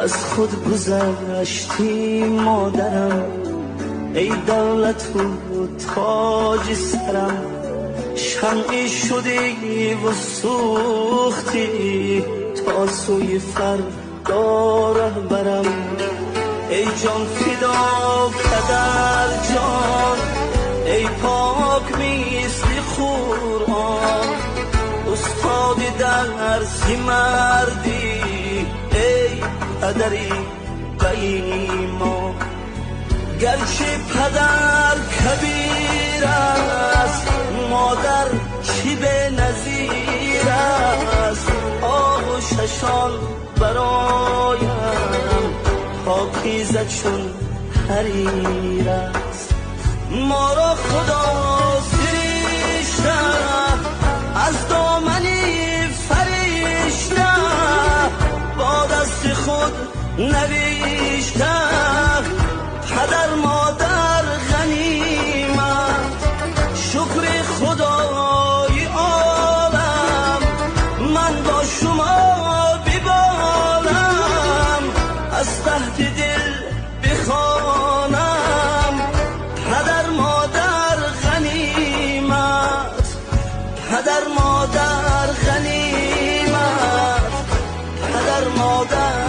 از خود گذشتی مادرم، ای دولت و تاج سرم. شمعی شدی و سوختی تا سوی فردا رهبرم. ای جان فدا پدر جان، ای پاک مثل قرآن، استاد درسی مردی، ای پدری به ایمان. گرچه پدر کبیر است، مادر چی به نظیر است. آغوششان برایم پاکیزه چون حریر است. ما را خدا سریشته از دامنی فرشته، با دست خود نوشته پدر مادر غنیمت. شکر خدای عالم من با شما ببالم، از تحت دل بخوانم پدر مادر غنیمت، پدر مادر غنیمت، پدر مادر